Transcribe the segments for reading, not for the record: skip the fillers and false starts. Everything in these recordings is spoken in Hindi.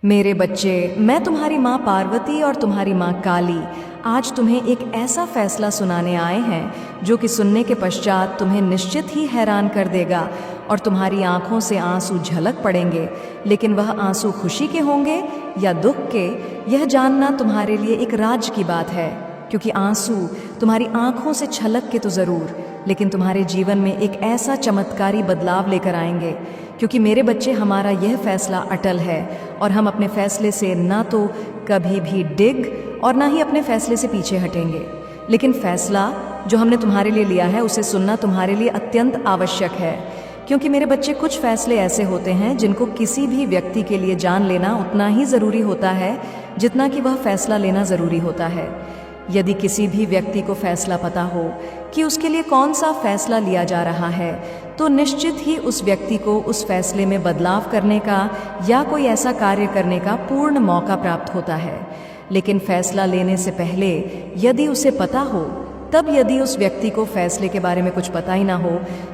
मेरे बच्चे, मैं तुम्हारी माँ पार्वती और तुम्हारी माँ काली आज तुम्हें एक ऐसा फैसला सुनाने आए हैं जो कि सुनने के पश्चात तुम्हें निश्चित ही हैरान कर देगा और तुम्हारी आंखों से आंसू झलक पड़ेंगे। लेकिन वह आंसू खुशी के होंगे या दुख के, यह जानना तुम्हारे लिए एक राज की बात है। क्योंकि आंसू तुम्हारी आंखों से छलक के तो ज़रूर, लेकिन तुम्हारे जीवन में एक ऐसा चमत्कारी बदलाव लेकर आएंगे। क्योंकि मेरे बच्चे, हमारा यह फैसला अटल है और हम अपने फैसले से ना तो कभी भी डिग और ना ही अपने फैसले से पीछे हटेंगे। लेकिन फैसला जो हमने तुम्हारे लिए लिया है उसे सुनना तुम्हारे लिए अत्यंत आवश्यक है। क्योंकि मेरे बच्चे, कुछ फैसले ऐसे होते हैं जिनको किसी भी व्यक्ति के लिए जान लेना उतना ही ज़रूरी होता है जितना कि वह फैसला लेना ज़रूरी होता है। यदि किसी भी व्यक्ति को फैसला पता हो कि उसके लिए कौन सा फैसला लिया जा रहा है, तो निश्चित ही उस व्यक्ति को उस फैसले में बदलाव करने का या कोई ऐसा कार्य करने का पूर्ण मौका प्राप्त होता है। लेकिन फैसला लेने से पहले यदि उसे पता हो, तब यदि उस व्यक्ति को फैसले के बारे में कुछ पता ही ना हो,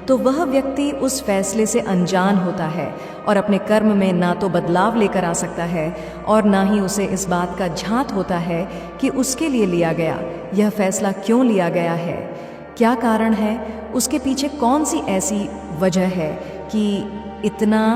तो वह व्यक्ति उस फैसले से अनजान होता है और अपने कर्म में ना तो बदलाव लेकर आ सकता है और ना ही उसे इस बात का झांत होता है कि उसके लिए लिया गया यह फैसला क्यों लिया गया है, क्या कारण है, उसके पीछे कौन सी ऐसी वजह है कि इतना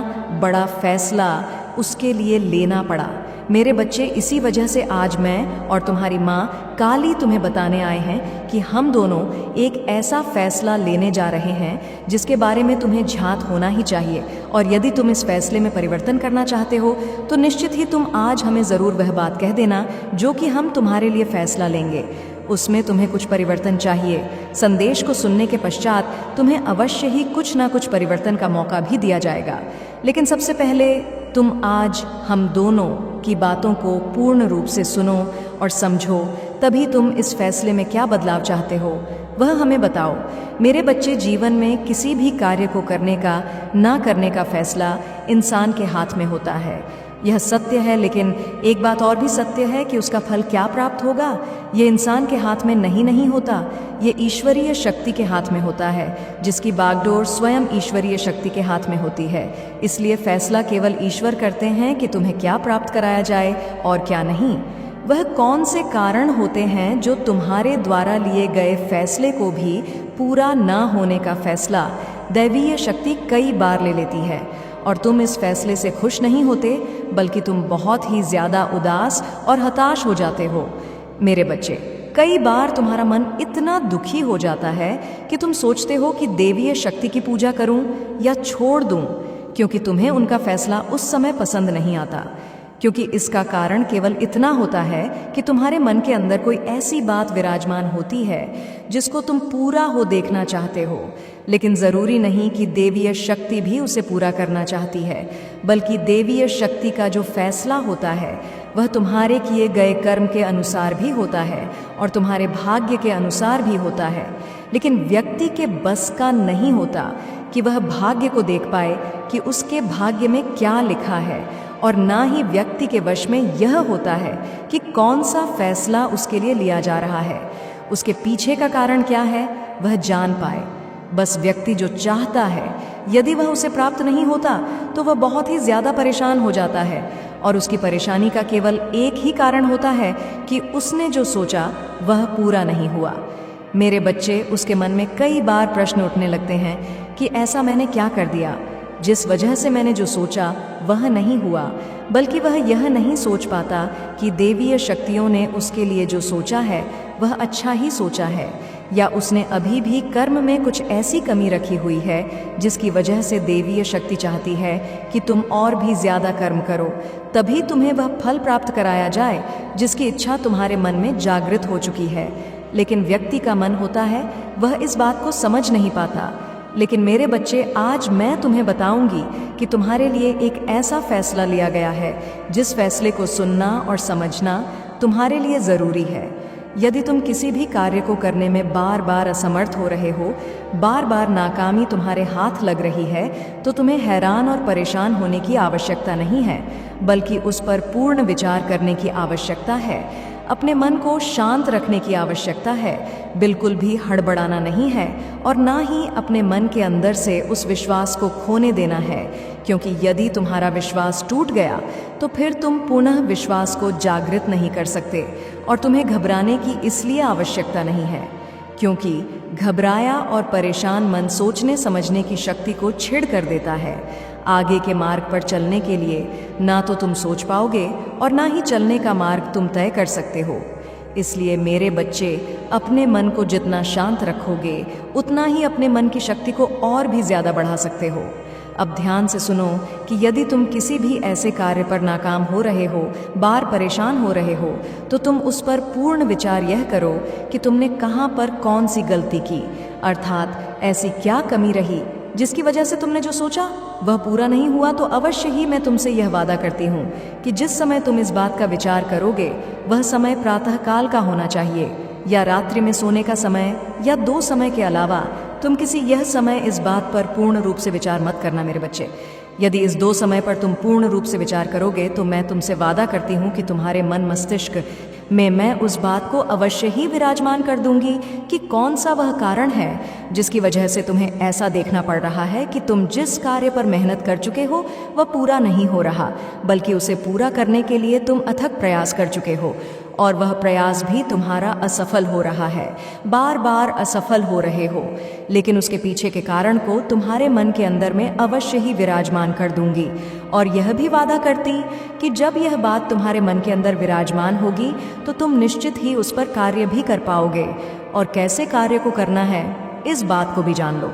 बड़ा फैसला उसके लिए लेना पड़ा। मेरे बच्चे, इसी वजह से आज मैं और तुम्हारी माँ काली तुम्हें बताने आए हैं कि हम दोनों एक ऐसा फैसला लेने जा रहे हैं जिसके बारे में तुम्हें झांत होना ही चाहिए। और यदि तुम इस फैसले में परिवर्तन करना चाहते हो तो निश्चित ही तुम आज हमें ज़रूर वह बात कह देना जो कि हम तुम्हारे लिए फैसला लेंगे। उसमें तुम्हें कुछ परिवर्तन चाहिए। संदेश को सुनने के पश्चात तुम्हें अवश्य ही कुछ ना कुछ परिवर्तन का मौका भी दिया जाएगा। लेकिन सबसे पहले तुम आज हम दोनों की बातों को पूर्ण रूप से सुनो और समझो, तभी तुम इस फैसले में क्या बदलाव चाहते हो वह हमें बताओ। मेरे बच्चे, जीवन में किसी भी कार्य को करने का ना करने का फैसला इंसान के हाथ में होता है, यह सत्य है। लेकिन एक बात और भी सत्य है कि उसका फल क्या प्राप्त होगा ये इंसान के हाथ में नहीं होता, ये ईश्वरीय शक्ति के हाथ में होता है, जिसकी बागडोर स्वयं ईश्वरीय शक्ति के हाथ में होती है। इसलिए फैसला केवल ईश्वर करते हैं कि तुम्हें क्या प्राप्त कराया जाए और क्या नहीं। वह कौन से कारण होते हैं जो तुम्हारे द्वारा लिए गए फैसले को भी पूरा ना होने का फैसला दैवीय शक्ति कई बार ले लेती है और तुम इस फैसले से खुश नहीं होते, बल्कि तुम बहुत ही ज़्यादा उदास और हताश हो जाते हो। मेरे बच्चे, कई बार तुम्हारा मन इतना दुखी हो जाता है कि तुम सोचते हो कि देवीय शक्ति की पूजा करूं या छोड़ दूं, क्योंकि तुम्हें उनका फैसला उस समय पसंद नहीं आता। क्योंकि इसका कारण केवल इतना होता है कि तुम्हारे मन के अंदर कोई ऐसी बात विराजमान होती है जिसको तुम पूरा हो देखना चाहते हो। लेकिन ज़रूरी नहीं कि देवीय शक्ति भी उसे पूरा करना चाहती है, बल्कि देवीय शक्ति का जो फैसला होता है वह तुम्हारे किए गए कर्म के अनुसार भी होता है और तुम्हारे भाग्य के अनुसार भी होता है। लेकिन व्यक्ति के बस का नहीं होता कि वह भाग्य को देख पाए कि उसके भाग्य में क्या लिखा है, और ना ही व्यक्ति के वश में यह होता है कि कौन सा फैसला उसके लिए लिया जा रहा है, उसके पीछे का कारण क्या है वह जान पाए। बस व्यक्ति जो चाहता है, यदि वह उसे प्राप्त नहीं होता तो वह बहुत ही ज़्यादा परेशान हो जाता है और उसकी परेशानी का केवल एक ही कारण होता है कि उसने जो सोचा वह पूरा नहीं हुआ। मेरे बच्चे, उसके मन में कई बार प्रश्न उठने लगते हैं कि ऐसा मैंने क्या कर दिया जिस वजह से मैंने जो सोचा वह नहीं हुआ, बल्कि वह यह नहीं सोच पाता कि देवीय शक्तियों ने उसके लिए जो सोचा है वह अच्छा ही सोचा है, या उसने अभी भी कर्म में कुछ ऐसी कमी रखी हुई है जिसकी वजह से देवीय शक्ति चाहती है कि तुम और भी ज़्यादा कर्म करो, तभी तुम्हें वह फल प्राप्त कराया जाए जिसकी इच्छा तुम्हारे मन में जागृत हो चुकी है। लेकिन व्यक्ति का मन होता है वह इस बात को समझ नहीं पाता। लेकिन मेरे बच्चे, आज मैं तुम्हें बताऊंगी कि तुम्हारे लिए एक ऐसा फैसला लिया गया है जिस फैसले को सुनना और समझना तुम्हारे लिए ज़रूरी है। यदि तुम किसी भी कार्य को करने में बार बार असमर्थ हो रहे हो, बार बार नाकामी तुम्हारे हाथ लग रही है, तो तुम्हें हैरान और परेशान होने की आवश्यकता नहीं है, बल्कि उस पर पूर्ण विचार करने की आवश्यकता है। अपने मन को शांत रखने की आवश्यकता है, बिल्कुल भी हड़बड़ाना नहीं है और ना ही अपने मन के अंदर से उस विश्वास को खोने देना है, क्योंकि यदि तुम्हारा विश्वास टूट गया तो फिर तुम पुनः विश्वास को जागृत नहीं कर सकते। और तुम्हें घबराने की इसलिए आवश्यकता नहीं है क्योंकि घबराया और परेशान मन सोचने समझने की शक्ति को छीड़ कर देता है। आगे के मार्ग पर चलने के लिए ना तो तुम सोच पाओगे और ना ही चलने का मार्ग तुम तय कर सकते हो। इसलिए मेरे बच्चे, अपने मन को जितना शांत रखोगे उतना ही अपने मन की शक्ति को और भी ज़्यादा बढ़ा सकते हो। अब ध्यान से सुनो कि यदि तुम किसी भी ऐसे कार्य पर नाकाम हो रहे हो, बार परेशान हो रहे हो, तो तुम उस पर पूर्ण विचार यह करो कि तुमने कहाँ पर कौन सी गलती की, अर्थात ऐसी क्या कमी रही जिसकी वजह से तुमने जो सोचा वह पूरा नहीं हुआ। तो अवश्य ही मैं तुमसे यह वादा करती हूँ कि जिस समय तुम इस बात का विचार करोगे वह समय प्रातःकाल का होना चाहिए या रात्रि में सोने का समय या 2 समय के अलावा तुम किसी यह समय इस बात पर पूर्ण रूप से विचार मत करना मेरे बच्चे। यदि इस 2 समय पर तुम पूर्ण रूप से विचार करोगे तो मैं तुमसे वादा करती हूँ कि तुम्हारे मन मस्तिष्क में मैं उस बात को अवश्य ही विराजमान कर दूंगी कि कौन सा वह कारण है जिसकी वजह से तुम्हें ऐसा देखना पड़ रहा है कि तुम जिस कार्य पर मेहनत कर चुके हो वह पूरा नहीं हो रहा, बल्कि उसे पूरा करने के लिए तुम अथक प्रयास कर चुके हो और वह प्रयास भी तुम्हारा असफल हो रहा है, बार बार असफल हो रहे हो। लेकिन उसके पीछे के कारण को तुम्हारे मन के अंदर में अवश्य ही विराजमान कर दूंगी और यह भी वादा करती कि जब यह बात तुम्हारे मन के अंदर विराजमान होगी तो तुम निश्चित ही उस पर कार्य भी कर पाओगे। और कैसे कार्य को करना है इस बात को भी जान लो।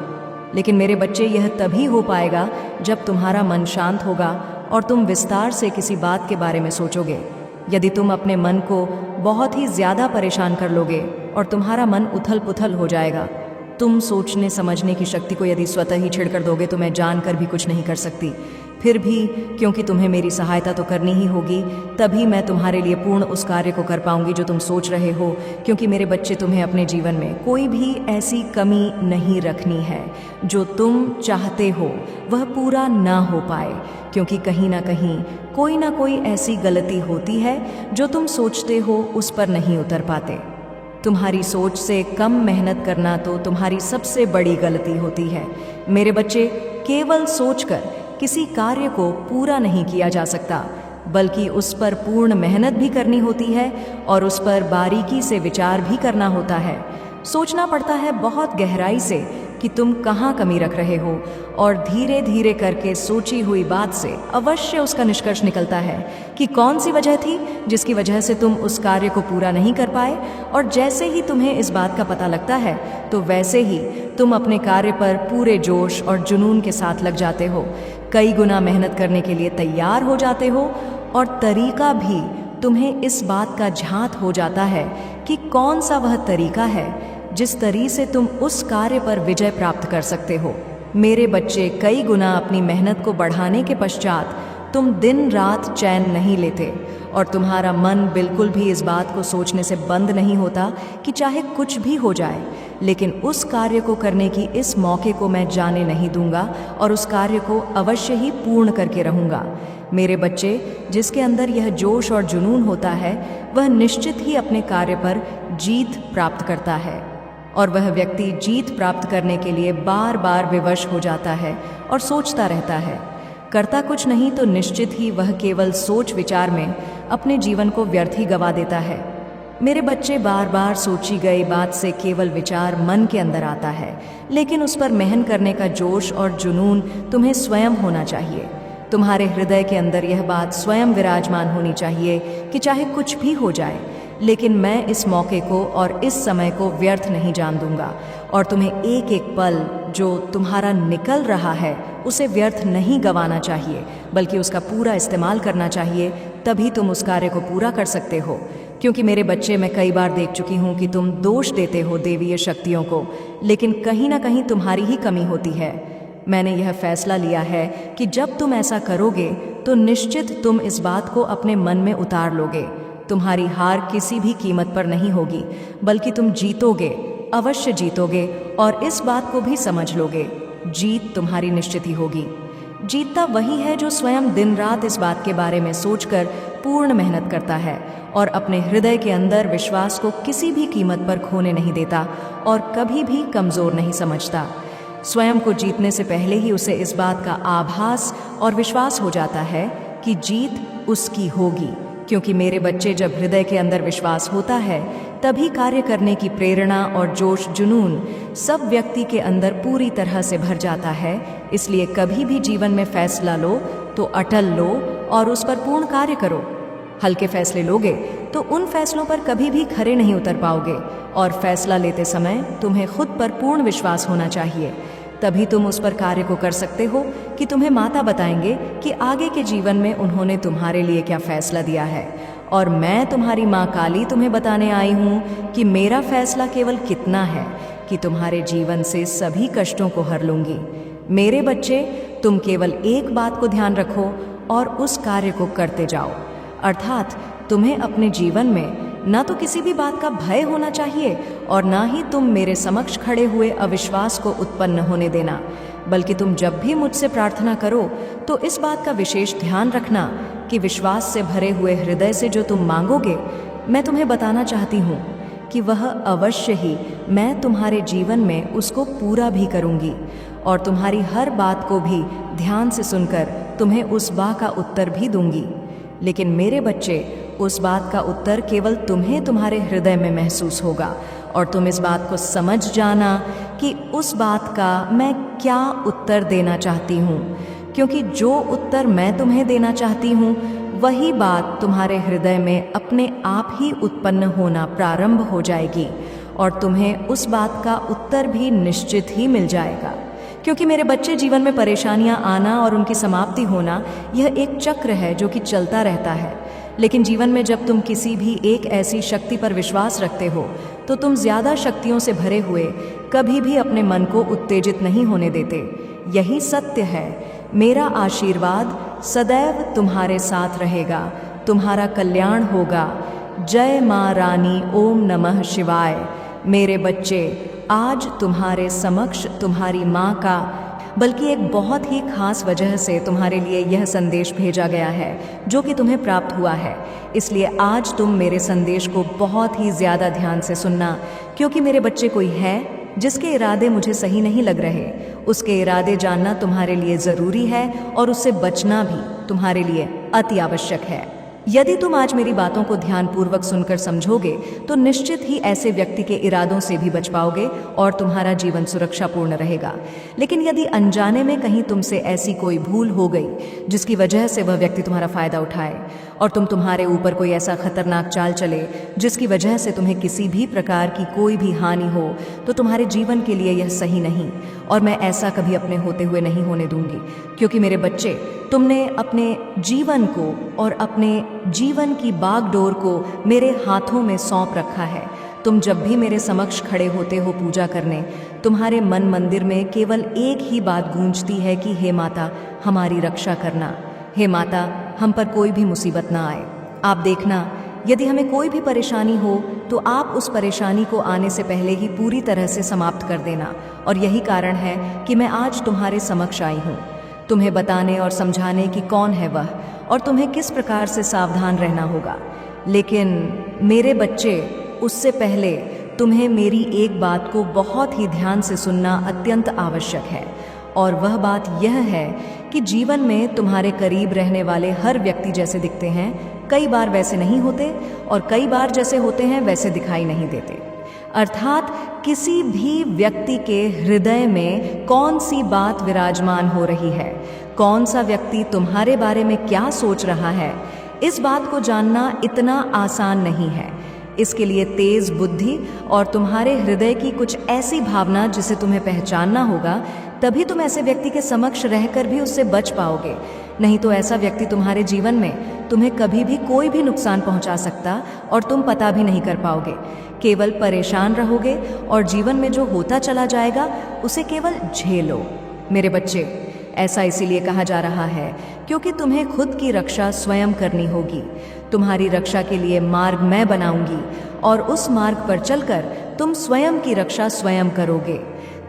लेकिन मेरे बच्चे, यह तभी हो पाएगा जब तुम्हारा मन शांत होगा और तुम विस्तार से किसी बात के बारे में सोचोगे। यदि तुम अपने मन को बहुत ही ज़्यादा परेशान कर लोगे और तुम्हारा मन उथल पुथल हो जाएगा, तुम सोचने समझने की शक्ति को यदि स्वतः ही छिड़कर दोगे तो मैं जानकर भी कुछ नहीं कर सकती। फिर भी क्योंकि तुम्हें मेरी सहायता तो करनी ही होगी, तभी मैं तुम्हारे लिए पूर्ण उस कार्य को कर पाऊंगी जो तुम सोच रहे हो। क्योंकि मेरे बच्चे, तुम्हें अपने जीवन में कोई भी ऐसी कमी नहीं रखनी है जो तुम चाहते हो वह पूरा ना हो पाए, क्योंकि कहीं ना कोई ऐसी गलती होती है जो तुम सोचते हो उस पर नहीं उतर पाते। तुम्हारी सोच से कम मेहनत करना तो तुम्हारी सबसे बड़ी गलती होती है। मेरे बच्चे, केवल सोचकर किसी कार्य को पूरा नहीं किया जा सकता, बल्कि उस पर पूर्ण मेहनत भी करनी होती है और उस पर बारीकी से विचार भी करना होता है। सोचना पड़ता है बहुत गहराई से कि तुम कहाँ कमी रख रहे हो और धीरे धीरे करके सोची हुई बात से अवश्य उसका निष्कर्ष निकलता है कि कौन सी वजह थी जिसकी वजह से तुम उस कार्य को पूरा नहीं कर पाए। और जैसे ही तुम्हें इस बात का पता लगता है तो वैसे ही तुम अपने कार्य पर पूरे जोश और जुनून के साथ लग जाते हो, कई गुना मेहनत करने के लिए तैयार हो जाते हो और तरीका भी तुम्हें इस बात का झांत हो जाता है कि कौन सा वह तरीका है जिस तरीके से तुम उस कार्य पर विजय प्राप्त कर सकते हो। मेरे बच्चे, कई गुना अपनी मेहनत को बढ़ाने के पश्चात तुम दिन रात चैन नहीं लेते और तुम्हारा मन बिल्कुल भी इस बात को सोचने से बंद नहीं होता कि चाहे कुछ भी हो जाए, लेकिन उस कार्य को करने की इस मौके को मैं जाने नहीं दूंगा और उस कार्य को अवश्य ही पूर्ण करके रहूंगा। मेरे बच्चे, जिसके अंदर यह जोश और जुनून होता है वह निश्चित ही अपने कार्य पर जीत प्राप्त करता है और वह व्यक्ति जीत प्राप्त करने के लिए बार बार विवश हो जाता है और सोचता रहता है। करता कुछ नहीं तो निश्चित ही वह केवल सोच विचार में अपने जीवन को व्यर्थ ही गवा देता है। मेरे बच्चे, बार बार सोची गई बात से केवल विचार मन के अंदर आता है, लेकिन उस पर महन करने का जोश और जुनून तुम्हें स्वयं होना चाहिए। तुम्हारे हृदय के अंदर यह बात स्वयं विराजमान होनी चाहिए कि चाहे कुछ भी हो जाए, लेकिन मैं इस मौके को और इस समय को व्यर्थ नहीं जान दूंगा और तुम्हें एक एक पल जो तुम्हारा निकल रहा है उसे व्यर्थ नहीं गंवाना चाहिए, बल्कि उसका पूरा इस्तेमाल करना चाहिए। तभी तुम उस कार्य को पूरा कर सकते हो। क्योंकि मेरे बच्चे, मैं कई बार देख चुकी हूँ कि तुम दोष देते हो देवीय शक्तियों को, लेकिन कहीं ना कहीं तुम्हारी ही कमी होती है। मैंने यह फैसला लिया है कि जब तुम ऐसा करोगे तो निश्चित तुम इस बात को अपने मन में उतार लोगे। तुम्हारी हार किसी भी कीमत पर नहीं होगी, बल्कि तुम जीतोगे, अवश्य जीतोगे और इस बात को भी समझ लोगे, जीत तुम्हारी निश्चित ही होगी। जीतता वही है जो स्वयं दिन रात इस बात के बारे में सोचकर पूर्ण मेहनत करता है और अपने हृदय के अंदर विश्वास को किसी भी कीमत पर खोने नहीं देता और कभी भी कमज़ोर नहीं समझता। स्वयं को जीतने से पहले ही उसे इस बात का आभास और विश्वास हो जाता है कि जीत उसकी होगी, क्योंकि मेरे बच्चे जब हृदय के अंदर विश्वास होता है तभी कार्य करने की प्रेरणा और जोश जुनून सब व्यक्ति के अंदर पूरी तरह से भर जाता है। इसलिए कभी भी जीवन में फैसला लो तो अटल लो और उस पर पूर्ण कार्य करो। हल्के फैसले लोगे तो उन फैसलों पर कभी भी खरे नहीं उतर पाओगे और फैसला लेते समय तुम्हें खुद पर पूर्ण विश्वास होना चाहिए। तभी तुम उस पर कार्य को कर सकते हो कि तुम्हें माता बताएंगे कि आगे के जीवन में उन्होंने तुम्हारे लिए क्या फैसला दिया है। और मैं तुम्हारी माँ काली तुम्हें बताने आई हूँ कि मेरा फैसला केवल कितना है कि तुम्हारे जीवन से सभी कष्टों को हर लूंगी। मेरे बच्चे, तुम केवल एक बात को ध्यान रखो और उस कार्य को करते जाओ, अर्थात तुम्हें अपने जीवन में ना तो किसी भी बात का भय होना चाहिए और ना ही तुम मेरे समक्ष खड़े हुए अविश्वास को उत्पन्न होने देना, बल्कि तुम जब भी मुझसे प्रार्थना करो तो इस बात का विशेष ध्यान रखना कि विश्वास से भरे हुए हृदय से जो तुम मांगोगे, मैं तुम्हें बताना चाहती हूँ कि वह अवश्य ही मैं तुम्हारे जीवन में उसको पूरा भी करूँगी और तुम्हारी हर बात को भी ध्यान से सुनकर तुम्हें उस बात का उत्तर भी दूंगी। लेकिन मेरे बच्चे, उस बात का उत्तर केवल तुम्हें तुम्हारे हृदय में महसूस होगा और तुम इस बात को समझ जाना कि उस बात का मैं क्या उत्तर देना चाहती हूँ, क्योंकि जो उत्तर मैं तुम्हें देना चाहती हूँ वही बात तुम्हारे हृदय में अपने आप ही उत्पन्न होना प्रारंभ हो जाएगी और तुम्हें उस बात का उत्तर भी निश्चित ही मिल जाएगा। क्योंकि मेरे बच्चे, जीवन में परेशानियां आना और उनकी समाप्ति होना यह एक चक्र है जो कि चलता रहता है। लेकिन जीवन में जब तुम किसी भी एक ऐसी शक्ति पर विश्वास रखते हो तो तुम ज्यादा शक्तियों से भरे हुए कभी भी अपने मन को उत्तेजित नहीं होने देते। यही सत्य है। मेरा आशीर्वाद सदैव तुम्हारे साथ रहेगा, तुम्हारा कल्याण होगा। जय माँ रानी, ओम नमः शिवाय। मेरे बच्चे, आज तुम्हारे समक्ष तुम्हारी माँ का, बल्कि एक बहुत ही खास वजह से तुम्हारे लिए यह संदेश भेजा गया है जो कि तुम्हें प्राप्त हुआ है। इसलिए आज तुम मेरे संदेश को बहुत ही ज़्यादा ध्यान से सुनना, क्योंकि मेरे बच्चे, कोई है जिसके इरादे मुझे सही नहीं लग रहे। उसके इरादे जानना तुम्हारे लिए ज़रूरी है और उससे बचना भी तुम्हारे लिए अति आवश्यक है। यदि तुम आज मेरी बातों को ध्यानपूर्वक सुनकर समझोगे तो निश्चित ही ऐसे व्यक्ति के इरादों से भी बच पाओगे और तुम्हारा जीवन सुरक्षापूर्ण रहेगा। लेकिन यदि अनजाने में कहीं तुमसे ऐसी कोई भूल हो गई जिसकी वजह से वह व्यक्ति तुम्हारा फायदा उठाए और तुम्हारे ऊपर कोई ऐसा खतरनाक चाल चले जिसकी वजह से तुम्हें किसी भी प्रकार की कोई भी हानि हो, तो तुम्हारे जीवन के लिए यह सही नहीं और मैं ऐसा कभी अपने होते हुए नहीं होने दूंगी। क्योंकि मेरे बच्चे, तुमने अपने जीवन को और अपने जीवन की बागडोर को मेरे हाथों में सौंप रखा है। तुम जब भी मेरे समक्ष खड़े होते हो पूजा करने, तुम्हारे मन मंदिर में केवल एक ही बात गूंजती है कि हे माता, हमारी रक्षा करना। हे माता, हम पर कोई भी मुसीबत ना आए। आप देखना, यदि हमें कोई भी परेशानी हो तो आप उस परेशानी को आने से पहले ही पूरी तरह से समाप्त कर देना। और यही कारण है कि मैं आज तुम्हारे समक्ष आई हूँ, तुम्हें बताने और समझाने कि कौन है वह और तुम्हें किस प्रकार से सावधान रहना होगा। लेकिन मेरे बच्चे, उससे पहले तुम्हें मेरी एक बात को बहुत ही ध्यान से सुनना अत्यंत आवश्यक है, और वह बात यह है कि जीवन में तुम्हारे करीब रहने वाले हर व्यक्ति जैसे दिखते हैं, कई बार वैसे नहीं होते और कई बार जैसे होते हैं वैसे दिखाई नहीं देते। अर्थात किसी भी व्यक्ति के हृदय में कौन सी बात विराजमान हो रही है, कौन सा व्यक्ति तुम्हारे बारे में क्या सोच रहा है, इस बात को जानना इतना आसान नहीं है। इसके लिए तेज बुद्धि और तुम्हारे हृदय की कुछ ऐसी भावना जिसे तुम्हें पहचानना होगा, तभी तुम ऐसे व्यक्ति के समक्ष रहकर भी उससे बच पाओगे। नहीं तो ऐसा व्यक्ति तुम्हारे जीवन में तुम्हें कभी भी कोई भी नुकसान पहुंचा सकता और तुम पता भी नहीं कर पाओगे। केवल परेशान रहोगे और जीवन में जो होता चला जाएगा उसे केवल झेलो। मेरे बच्चे, ऐसा इसीलिए कहा जा रहा है क्योंकि तुम्हें खुद की रक्षा स्वयं करनी होगी। तुम्हारी रक्षा के लिए मार्ग मैं बनाऊंगी और उस मार्ग पर चलकर तुम स्वयं की रक्षा स्वयं करोगे।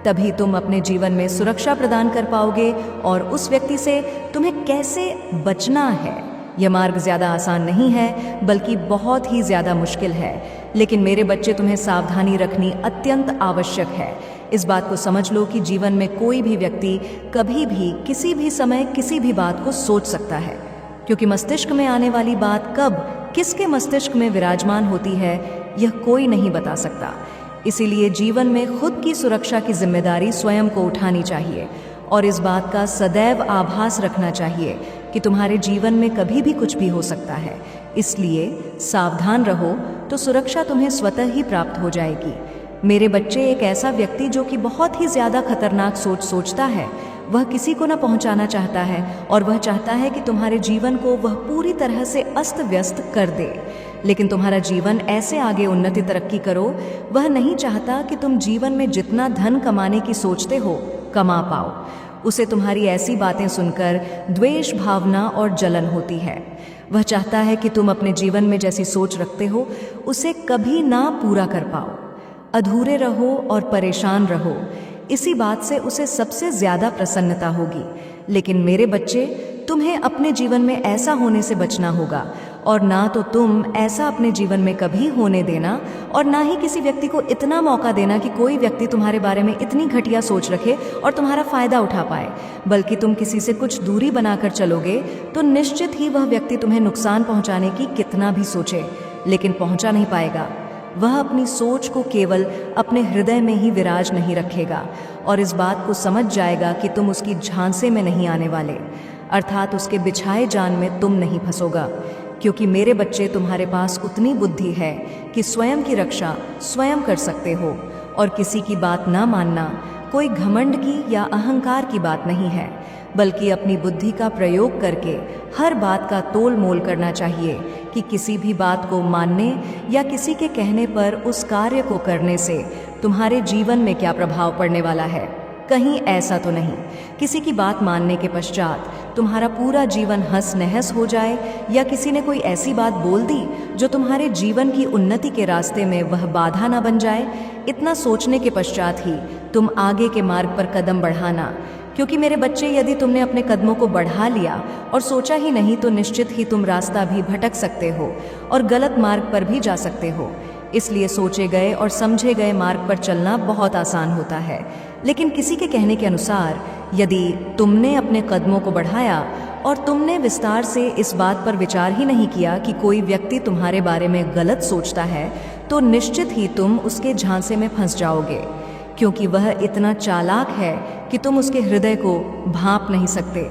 तभी तुम अपने जीवन में सुरक्षा प्रदान कर पाओगे और उस व्यक्ति से तुम्हें कैसे बचना है यह मार्ग ज़्यादा आसान नहीं है, बल्कि बहुत ही ज़्यादा मुश्किल है। लेकिन मेरे बच्चे, तुम्हें सावधानी रखनी अत्यंत आवश्यक है। इस बात को समझ लो कि जीवन में कोई भी व्यक्ति कभी भी, किसी भी समय, किसी भी बात को सोच सकता है, क्योंकि मस्तिष्क में आने वाली बात कब किसके मस्तिष्क में विराजमान होती है, यह कोई नहीं बता सकता। इसीलिए जीवन में खुद की सुरक्षा की जिम्मेदारी स्वयं को उठानी चाहिए और इस बात का सदैव आभास रखना चाहिए कि तुम्हारे जीवन में कभी भी कुछ भी हो सकता है। इसलिए सावधान रहो तो सुरक्षा तुम्हें स्वतः ही प्राप्त हो जाएगी। मेरे बच्चे, एक ऐसा व्यक्ति जो कि बहुत ही ज़्यादा खतरनाक सोच सोचता है, वह किसी को न पहुंचाना चाहता है और वह चाहता है कि तुम्हारे जीवन को वह पूरी तरह से अस्त व्यस्त कर दे। लेकिन तुम्हारा जीवन ऐसे आगे उन्नति तरक्की करो, वह नहीं चाहता कि तुम जीवन में जितना धन कमाने की सोचते हो कमा पाओ। उसे तुम्हारी ऐसी बातें सुनकर द्वेष भावना और जलन होती है। वह चाहता है कि तुम अपने जीवन में जैसी सोच रखते हो उसे कभी ना पूरा कर पाओ, अधूरे रहो और परेशान रहो। इसी बात से उसे सबसे ज्यादा प्रसन्नता होगी। लेकिन मेरे बच्चे, तुम्हें अपने जीवन में ऐसा होने से बचना होगा और ना तो तुम ऐसा अपने जीवन में कभी होने देना और ना ही किसी व्यक्ति को इतना मौका देना कि कोई व्यक्ति तुम्हारे बारे में इतनी घटिया सोच रखे और तुम्हारा फायदा उठा पाए। बल्कि तुम किसी से कुछ दूरी बनाकर चलोगे तो निश्चित ही वह व्यक्ति तुम्हें नुकसान पहुंचाने की कितना भी सोचे, लेकिन पहुंचा नहीं पाएगा। वह अपनी सोच को केवल अपने हृदय में ही विराज नहीं रखेगा और इस बात को समझ जाएगा कि तुम उसकी झांसे में नहीं आने वाले, अर्थात उसके बिछाए जाल में तुम नहीं फंसोगा। क्योंकि मेरे बच्चे, तुम्हारे पास उतनी बुद्धि है कि स्वयं की रक्षा स्वयं कर सकते हो और किसी की बात ना मानना कोई घमंड की या अहंकार की बात नहीं है, बल्कि अपनी बुद्धि का प्रयोग करके हर बात का तोल मोल करना चाहिए कि किसी भी बात को मानने या किसी के कहने पर उस कार्य को करने से तुम्हारे जीवन में क्या प्रभाव पड़ने वाला है। कहीं ऐसा तो नहीं किसी की बात मानने के पश्चात तुम्हारा पूरा जीवन हंस नहस हो जाए या किसी ने कोई ऐसी बात बोल दी जो तुम्हारे जीवन की उन्नति के रास्ते में वह बाधा ना बन जाए। इतना सोचने के पश्चात ही तुम आगे के मार्ग पर कदम बढ़ाना। क्योंकि मेरे बच्चे, यदि तुमने अपने कदमों को बढ़ा लिया और सोचा ही नहीं तो निश्चित ही तुम रास्ता भी भटक सकते हो और गलत मार्ग पर भी जा सकते हो। इसलिए सोचे गए और समझे गए मार्ग पर चलना बहुत आसान होता है, लेकिन किसी के कहने के अनुसार यदि तुमने अपने कदमों को बढ़ाया और तुमने विस्तार से इस बात पर विचार ही नहीं किया कि कोई व्यक्ति तुम्हारे बारे में गलत सोचता है, तो निश्चित ही तुम उसके झांसे में फंस जाओगे। क्योंकि वह इतना चालाक है कि तुम उसके हृदय को भांप नहीं सकते।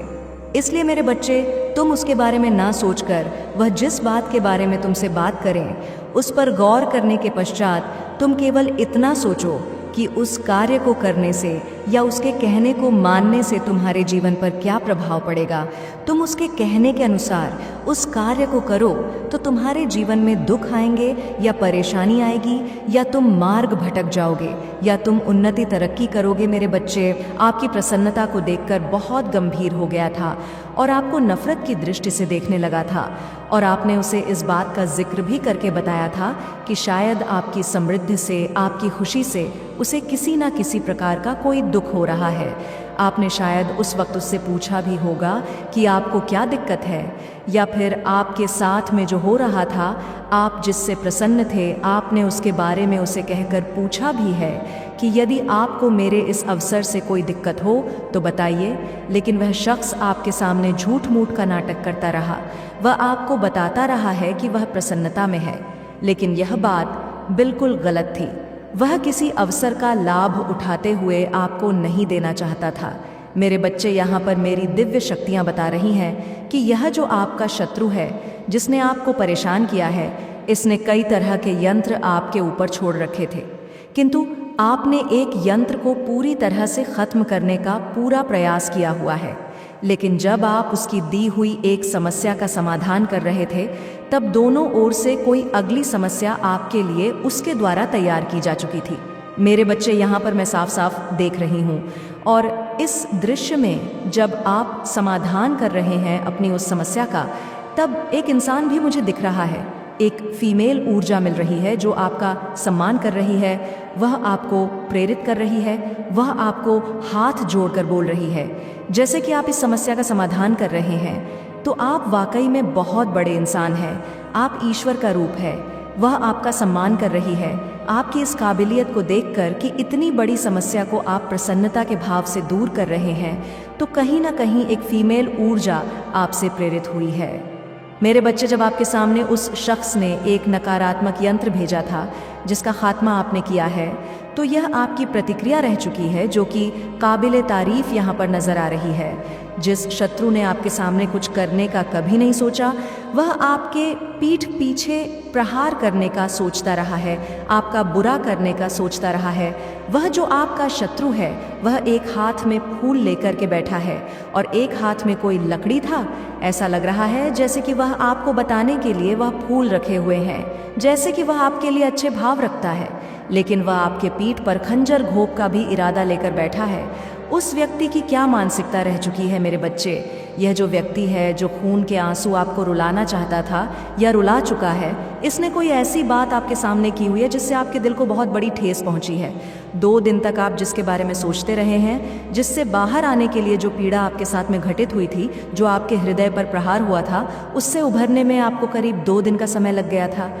इसलिए मेरे बच्चे, तुम उसके बारे में ना सोचकर वह जिस बात के बारे में तुमसे बात करें उस पर गौर करने के पश्चात तुम केवल इतना सोचो कि उस कार्य को करने से या उसके कहने को मानने से तुम्हारे जीवन पर क्या प्रभाव पड़ेगा। तुम उसके कहने के अनुसार उस कार्य को करो तो तुम्हारे जीवन में दुख आएंगे या परेशानी आएगी या तुम मार्ग भटक जाओगे या तुम उन्नति तरक्की करोगे। मेरे बच्चे, आपकी प्रसन्नता को देखकर बहुत गंभीर हो गया था और आपको नफरत की दृष्टि से देखने लगा था और आपने उसे इस बात का जिक्र भी करके बताया था कि शायद आपकी समृद्धि से, आपकी खुशी से उसे किसी ना किसी प्रकार का कोई दुख हो रहा है। आपने शायद उस वक्त उससे पूछा भी होगा कि आपको क्या दिक्कत है, या फिर आपके साथ में जो हो रहा था, आप जिससे प्रसन्न थे, आपने उसके बारे में उसे कहकर पूछा भी है कि यदि आपको मेरे इस अवसर से कोई दिक्कत हो तो बताइए। लेकिन वह शख्स आपके सामने झूठ मूठ का नाटक करता रहा। वह आपको बताता रहा है कि वह प्रसन्नता में है, लेकिन यह बात बिल्कुल गलत थी। वह किसी अवसर का लाभ उठाते हुए आपको नहीं देना चाहता था। मेरे बच्चे, यहाँ पर मेरी दिव्य शक्तियाँ बता रही हैं कि यह जो आपका शत्रु है, जिसने आपको परेशान किया है, इसने कई तरह के यंत्र आपके ऊपर छोड़ रखे थे, किंतु आपने एक यंत्र को पूरी तरह से खत्म करने का पूरा प्रयास किया हुआ है। लेकिन जब आप उसकी दी हुई एक समस्या का समाधान कर रहे थे, तब दोनों ओर से कोई अगली समस्या आपके लिए उसके द्वारा तैयार की जा चुकी थी। मेरे बच्चे, यहाँ पर मैं साफ साफ देख रही हूँ और इस दृश्य में जब आप समाधान कर रहे हैं अपनी उस समस्या का, तब एक इंसान भी मुझे दिख रहा है। एक फीमेल ऊर्जा मिल रही है जो आपका सम्मान कर रही है, वह आपको प्रेरित कर रही है, वह आपको हाथ जोड़कर बोल रही है। जैसे कि आप इस समस्या का समाधान कर रहे हैं, तो आप वाकई में बहुत बड़े इंसान हैं। आप ईश्वर का रूप है। वह आपका सम्मान कर रही है। आपकी इस काबिलियत को देखकर कि इतनी बड़ी समस्या को आप प्रसन्नता के भाव से दूर कर रहे हैं, तो कहीं ना कहीं एक फीमेल ऊर्जा आपसे प्रेरित हुई है। मेरे बच्चे, जब आपके सामने उस शख्स ने एक नकारात्मक यंत्र भेजा था जिसका खात्मा आपने किया है, तो यह आपकी प्रतिक्रिया रह चुकी है, जो कि काबिले तारीफ यहाँ पर नजर आ रही है। जिस शत्रु ने आपके सामने कुछ करने का कभी नहीं सोचा, वह आपके पीठ पीछे प्रहार करने का सोचता रहा है, आपका बुरा करने का सोचता रहा है। वह जो आपका शत्रु है, वह एक हाथ में फूल लेकर के बैठा है और एक हाथ में कोई लकड़ी था। ऐसा लग रहा है जैसे कि वह आपको बताने के लिए वह फूल रखे हुए हैं, जैसे कि वह आपके लिए अच्छे भाव रखता है, लेकिन वह आपके पीठ पर खंजर घोंप का भी इरादा लेकर बैठा है। उस व्यक्ति की क्या मानसिकता रह चुकी है मेरे बच्चे। यह जो व्यक्ति है, जो खून के आंसू आपको रुलाना चाहता था या रुला चुका है, इसने कोई ऐसी बात आपके सामने की हुई है जिससे आपके दिल को बहुत बड़ी ठेस पहुंची है। 2 दिन तक आप जिसके बारे में सोचते रहे हैं, जिससे बाहर आने के लिए जो पीड़ा आपके साथ में घटित हुई थी, जो आपके हृदय पर प्रहार हुआ था, उससे उभरने में आपको करीब 2 दिन का समय लग गया था।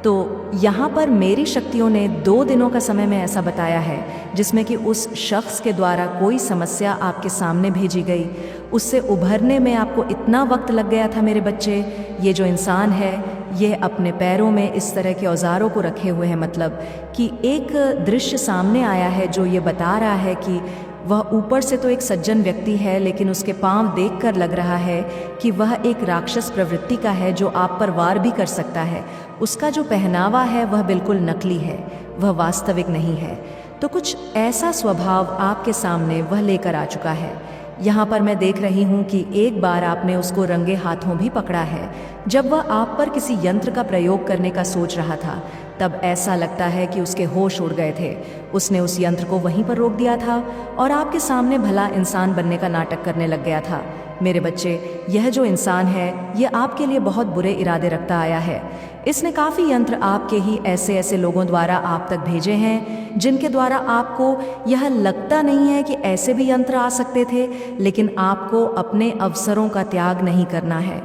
तो यहाँ पर मेरी शक्तियों ने 2 दिनों का समय में ऐसा बताया है, जिसमें कि उस शख्स के द्वारा कोई समस्या आपके सामने भेजी गई, उससे उभरने में आपको इतना वक्त लग गया था मेरे बच्चे। ये जो इंसान है, ये अपने पैरों में इस तरह के औजारों को रखे हुए हैं, मतलब कि एक दृश्य सामने आया है जो ये बता रहा है कि वह ऊपर से तो एक सज्जन व्यक्ति है, लेकिन उसके पांव देखकर लग रहा है कि वह एक राक्षस प्रवृत्ति का है जो आप पर वार भी कर सकता है। उसका जो पहनावा है वह बिल्कुल नकली है, वह वास्तविक नहीं है। तो कुछ ऐसा स्वभाव आपके सामने वह लेकर आ चुका है। यहाँ पर मैं देख रही हूँ कि एक बार आपने उसको रंगे हाथों भी पकड़ा है। जब वह आप पर किसी यंत्र का प्रयोग करने का सोच रहा था, तब ऐसा लगता है कि उसके होश उड़ गए थे। उसने उस यंत्र को वहीं पर रोक दिया था और आपके सामने भला इंसान बनने का नाटक करने लग गया था। मेरे बच्चे, यह जो इंसान है, यह आपके लिए बहुत बुरे इरादे रखता आया है। इसने काफ़ी यंत्र आपके ही ऐसे ऐसे लोगों द्वारा आप तक भेजे हैं, जिनके द्वारा आपको यह लगता नहीं है कि ऐसे भी यंत्र आ सकते थे, लेकिन आपको अपने अवसरों का त्याग नहीं करना है।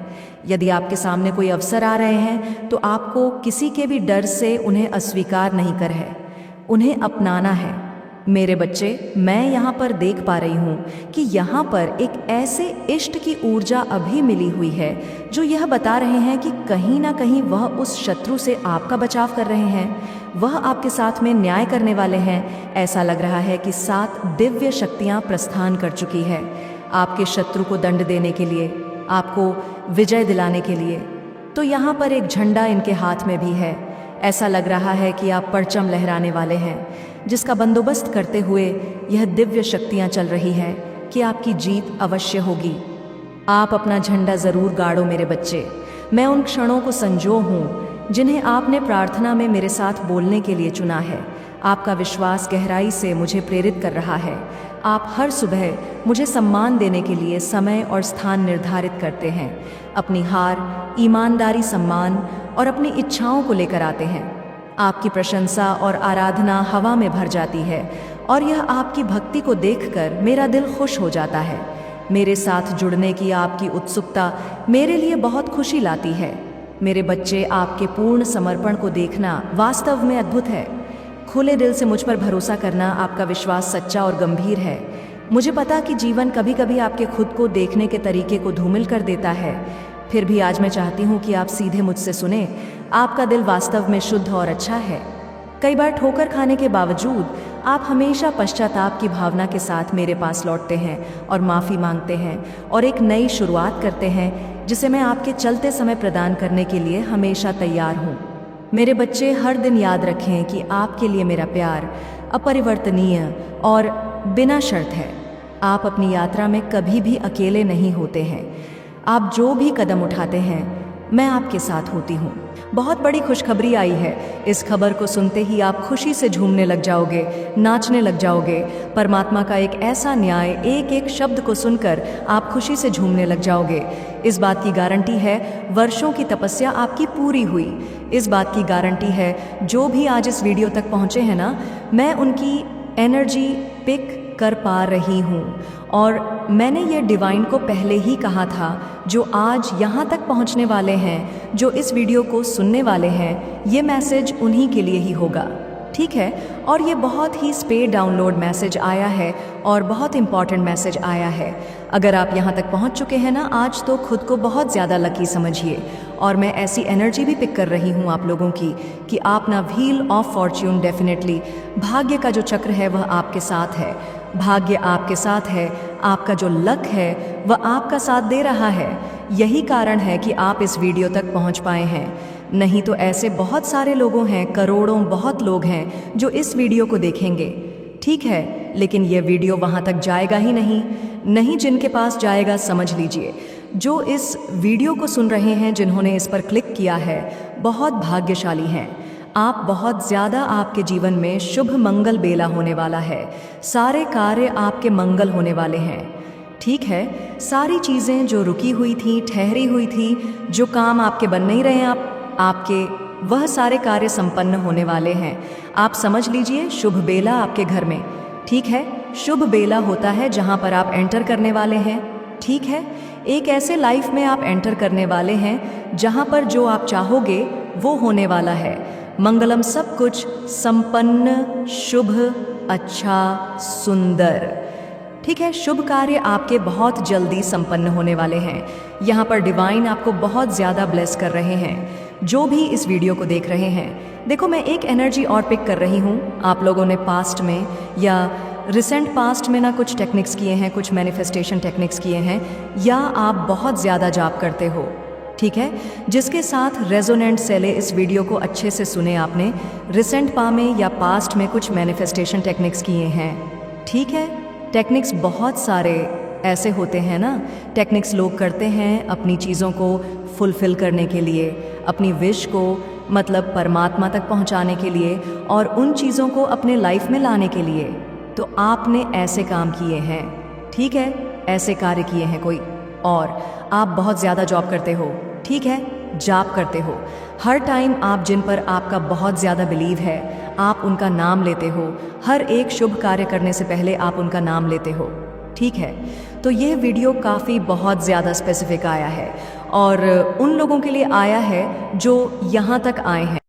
यदि आपके सामने कोई अवसर आ रहे हैं, तो आपको किसी के भी डर से उन्हें अस्वीकार नहीं कर है, उन्हें अपनाना है। मेरे बच्चे, मैं यहाँ पर देख पा रही हूँ कि यहाँ पर एक ऐसे इष्ट की ऊर्जा अभी मिली हुई है जो यह बता रहे हैं कि कहीं ना कहीं वह उस शत्रु से आपका बचाव कर रहे हैं, वह आपके साथ में न्याय करने वाले हैं। ऐसा लग रहा है कि 7 दिव्य शक्तियाँ प्रस्थान कर चुकी है आपके शत्रु को दंड देने के लिए, आपको विजय दिलाने के लिए। तो यहाँ पर एक झंडा इनके हाथ में भी है। ऐसा लग रहा है कि आप परचम लहराने वाले हैं, जिसका बंदोबस्त करते हुए यह दिव्य शक्तियाँ चल रही हैं कि आपकी जीत अवश्य होगी। आप अपना झंडा ज़रूर गाड़ो मेरे बच्चे। मैं उन क्षणों को संजो हूँ जिन्हें आपने प्रार्थना में मेरे साथ बोलने के लिए चुना है। आपका विश्वास गहराई से मुझे प्रेरित कर रहा है। आप हर सुबह मुझे सम्मान देने के लिए समय और स्थान निर्धारित करते हैं। अपनी हार, ईमानदारी, सम्मान और अपनी इच्छाओं को लेकर आते हैं। आपकी प्रशंसा और आराधना हवा में भर जाती है और यह आपकी भक्ति को देखकर मेरा दिल खुश हो जाता है। मेरे साथ जुड़ने की आपकी उत्सुकता मेरे लिए बहुत खुशी लाती है। मेरे बच्चे, आपके पूर्ण समर्पण को देखना वास्तव में अद्भुत है। खुले दिल से मुझ पर भरोसा करना, आपका विश्वास सच्चा और गंभीर है। मुझे पता कि जीवन कभी कभी आपके खुद को देखने के तरीके को धूमिल कर देता है, फिर भी आज मैं चाहती हूँ कि आप सीधे मुझसे सुने। आपका दिल वास्तव में शुद्ध और अच्छा है। कई बार ठोकर खाने के बावजूद आप हमेशा पश्चाताप की भावना के साथ मेरे पास लौटते हैं और माफ़ी मांगते हैं और एक नई शुरुआत करते हैं, जिसे मैं आपके चलते समय प्रदान करने के लिए हमेशा तैयार हूँ। मेरे बच्चे, हर दिन याद रखें कि आपके लिए मेरा प्यार अपरिवर्तनीय और बिना शर्त है। आप अपनी यात्रा में कभी भी अकेले नहीं होते हैं। आप जो भी कदम उठाते हैं, मैं आपके साथ होती हूँ। बहुत बड़ी खुशखबरी आई है। इस खबर को सुनते ही आप खुशी से झूमने लग जाओगे, नाचने लग जाओगे। परमात्मा का एक ऐसा न्याय, एक एक शब्द को सुनकर आप खुशी से झूमने लग जाओगे। इस बात की गारंटी है वर्षों की तपस्या आपकी पूरी हुई। इस बात की गारंटी है जो भी आज इस वीडियो तक पहुँचे हैं ना, मैं उनकी एनर्जी पिक कर पा रही हूँ। और मैंने ये डिवाइन को पहले ही कहा था, जो आज यहाँ तक पहुँचने वाले हैं, जो इस वीडियो को सुनने वाले हैं, ये मैसेज उन्हीं के लिए ही होगा, ठीक है। और ये बहुत ही स्पेड डाउनलोड मैसेज आया है और बहुत इंपॉर्टेंट मैसेज आया है। अगर आप यहाँ तक पहुँच चुके हैं ना आज, तो खुद को बहुत ज़्यादा लकी समझिए। और मैं ऐसी एनर्जी भी पिक कर रही हूँ आप लोगों की कि आप ना व्हील ऑफ फॉर्च्यून, डेफिनेटली भाग्य का जो चक्र है वह आपके साथ है। भाग्य आपके साथ है, आपका जो लक है वह आपका साथ दे रहा है। यही कारण है कि आप इस वीडियो तक पहुँच पाए हैं। नहीं तो ऐसे बहुत सारे लोगों हैं, करोड़ों बहुत लोग हैं जो इस वीडियो को देखेंगे, ठीक है, लेकिन ये वीडियो वहाँ तक जाएगा ही नहीं। जिनके पास जाएगा, समझ लीजिए, जो इस वीडियो को सुन रहे हैं, जिन्होंने इस पर क्लिक किया है, बहुत भाग्यशाली हैं आप। बहुत ज़्यादा आपके जीवन में शुभ मंगल बेला होने वाला है। सारे कार्य आपके मंगल होने वाले हैं, ठीक है। सारी चीज़ें जो रुकी हुई थी, ठहरी हुई थी, जो काम आपके बन नहीं रहे हैं, आपके वह सारे कार्य संपन्न होने वाले हैं। आप समझ लीजिए, शुभ बेला आपके घर में, ठीक है। शुभ बेला होता है जहाँ पर आप एंटर करने वाले हैं, ठीक है। एक ऐसे लाइफ में आप एंटर करने वाले हैं जहाँ पर जो आप चाहोगे वो होने वाला है। मंगलम, सब कुछ संपन्न, शुभ, अच्छा, सुंदर, ठीक है। शुभ कार्य आपके बहुत जल्दी संपन्न होने वाले हैं। यहाँ पर डिवाइन आपको बहुत ज़्यादा ब्लेस कर रहे हैं, जो भी इस वीडियो को देख रहे हैं। देखो, मैं एक एनर्जी और पिक कर रही हूँ। आप लोगों ने पास्ट में या रिसेंट पास्ट में ना कुछ टेक्निक्स किए हैं, कुछ मैनिफेस्टेशन टेक्निक्स किए हैं, या आप बहुत ज़्यादा जाप करते हो, ठीक है। जिसके साथ रेजोनेंट सेले इस वीडियो को अच्छे से सुने आपने। रिसेंट में या पास्ट में कुछ मैनिफेस्टेशन टेक्निक्स किए हैं, ठीक है। टेक्निक्स बहुत सारे ऐसे होते हैं ना, टेक्निक्स लोग करते हैं अपनी चीज़ों को फुलफ़िल करने के लिए, अपनी विश को मतलब परमात्मा तक पहुंचाने के लिए, और उन चीज़ों को अपने लाइफ में लाने के लिए। तो आपने ऐसे काम किए हैं, ठीक है, ऐसे कार्य किए हैं कोई। और आप बहुत ज़्यादा जॉब करते हो, ठीक है, जाप करते हो। हर टाइम आप जिन पर आपका बहुत ज़्यादा बिलीव है, आप उनका नाम लेते हो। हर एक शुभ कार्य करने से पहले आप उनका नाम लेते हो, ठीक है। तो यह वीडियो काफ़ी बहुत ज़्यादा स्पेसिफिक आया है, और उन लोगों के लिए आया है जो यहाँ तक आए हैं।